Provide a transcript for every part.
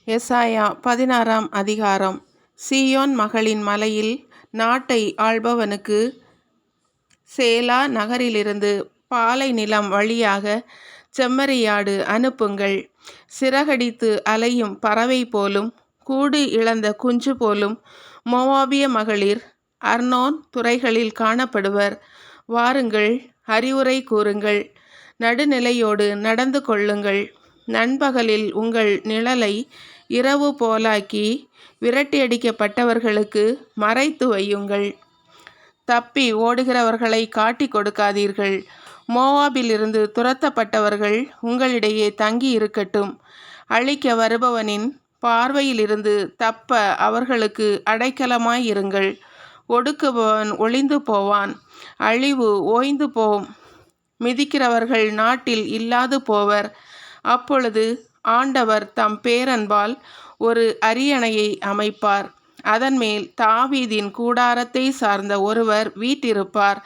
எசாயா 16ஆம் அதிகாரம். சீயோன் மகளின் மலையில் நாட்டை ஆள்பவனுக்கு சேலா நகரிலிருந்து பாலை நிலம் வழியாக செம்மறியாடு அனுப்புங்கள். சிறகடித்து அலையும் பறவை போலும் கூடு இழந்த குஞ்சு போலும் மோவாபிய மகளிர் அர்னோன் துறைகளில் காணப்படுவர். வாருங்கள், அறிவுரை கூறுங்கள், நடுநிலையோடு நடந்து கொள்ளுங்கள். நண்பகலில் உங்கள் நிழலை இரவு போலாக்கி விரட்டியடிக்கப்பட்டவர்களுக்கு மறைத்து வையுங்கள். தப்பி ஓடுகிறவர்களை காட்டி கொடுக்காதீர்கள். மோவாபிலிருந்து துரத்தப்பட்டவர்கள் உங்களிடையே தங்கி இருக்கட்டும். அழிக்க வருபவனின் பார்வையிலிருந்து தப்ப அவர்களுக்கு அடைக்கலமாயிருங்கள். ஒடுக்குபவன் ஒளிந்து போவான், அழிவு ஓய்ந்து போம். மிதிக்கிறவர்கள் நாட்டில் இல்லாது போவர். அப்பொழுது ஆண்டவர் தம் பேரன்பால் ஒரு அரியணையை அமைப்பார். அதன்மேல் தாவீதின் கூடாரத்தை சார்ந்த ஒருவர் வீற்றிருப்பார்.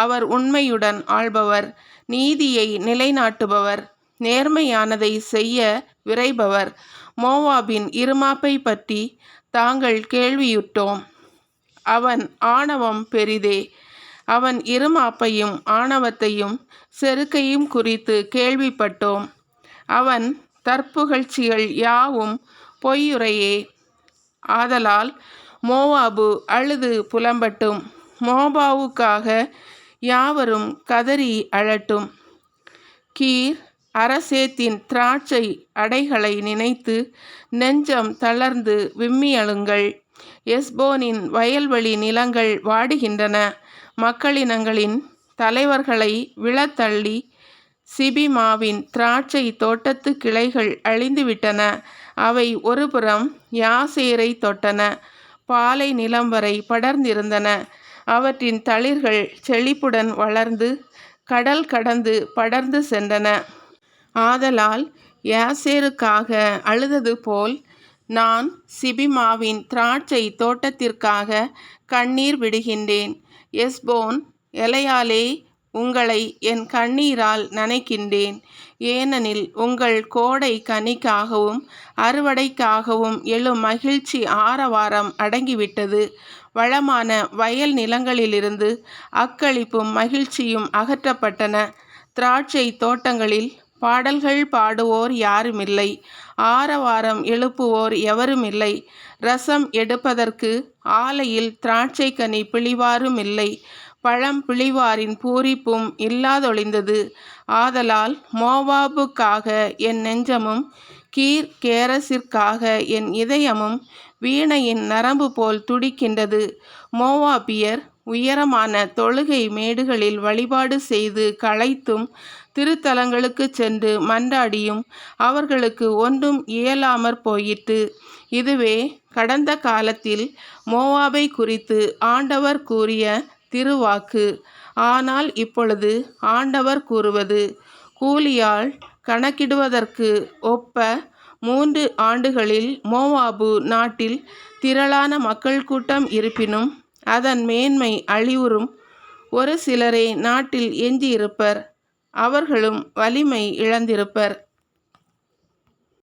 அவர் உண்மையுடன் ஆள்பவர், நீதியை நிலைநாட்டுபவர், நேர்மையானதை செய்ய விரைபவர். மோவாபின் இருமாப்பை பற்றி தாங்கள் கேள்வியுற்றோம். அவன் ஆணவம் பெரிதே. அவன் இருமாப்பையும் ஆணவத்தையும் செருக்கையும் குறித்து கேள்விப்பட்டோம். அவன் தற்புகழ்ச்சிகள் யாவும் பொய்யுரையே. ஆதலால் மோவாபு அழுது புலம்பட்டும், மோவாவுக்காக யாவரும் கதறி அழட்டும். கீர் அரசேத்தின் திராட்சை அடைகளை நினைத்து நெஞ்சம் தளர்ந்து விம்மியழுங்கள். எஸ்போனின் வயல்வெளி நிலங்கள் வாடுகின்றன. மக்களினங்களின் தலைவர்களை விழத்தள்ளி சிபிமாவின் திராட்சை தோட்டத்து கிளைகள் அழிந்துவிட்டன. அவை ஒருபுறம் யாசேரை தொட்டன, பாலை நிலம் வரை படர்ந்திருந்தன. அவற்றின் தளிர்கள் செழிப்புடன் வளர்ந்து கடல் கடந்து படர்ந்து சென்றன. ஆதலால் யாசேருக்காக அழுதது போல் நான் சிபிமாவின் திராட்சை தோட்டத்திற்காக கண்ணீர் விடுகின்றேன். எஸ்போன் எலையாலே உங்களை என் கண்ணீரால் நனைக்கின்றேன். ஏனெனில் உங்கள் கோடை கனிக்காகவும் அறுவடைக்காகவும் எழும் மகிழ்ச்சி ஆரவாரம் அடங்கிவிட்டது. வளமான வயல் நிலங்களிலிருந்து அக்களிப்பும் மகிழ்ச்சியும் அகற்றப்பட்டன. திராட்சை தோட்டங்களில் பாடல்கள் பாடுவோர் யாருமில்லை, ஆரவாரம் எழுப்புவோர் எவருமில்லை. ரசம் எடுப்பதற்கு ஆலையில் திராட்சை கனி பிழிவாருமில்லை. பழம் பிழிவாரின் பூரிப்பும் இல்லாதொழிந்தது. ஆதலால் மோவாபுக்காக என் நெஞ்சமும் கீர் கேரசிற்காக என் இதயமும் வீணையின் நரம்பு போல் துடிக்கின்றது. மோவாபியர் உயரமான தொழுகை மேடுகளில் வழிபாடு செய்து களைத்தும் திருத்தலங்களுக்கு சென்று மன்றாடியும் அவர்களுக்கு ஒன்றும் இயலாமற் போயிற்று. இதுவே கடந்த காலத்தில் மோவாபை குறித்து ஆண்டவர் கூறிய திருவாக்கு. ஆனால் இப்பொழுது ஆண்டவர் கூறுவது, கூலியால் கணக்கிடுவதற்கு ஒப்ப 3 ஆண்டுகளில் மோவாபு நாட்டில் திரளான மக்கள் கூட்டம் இருப்பினும் அதன் மேன்மை அழிவுறும். ஒரு சிலரே நாட்டில் எஞ்சியிருப்பர், அவர்களும் வலிமை இழந்திருப்பர்.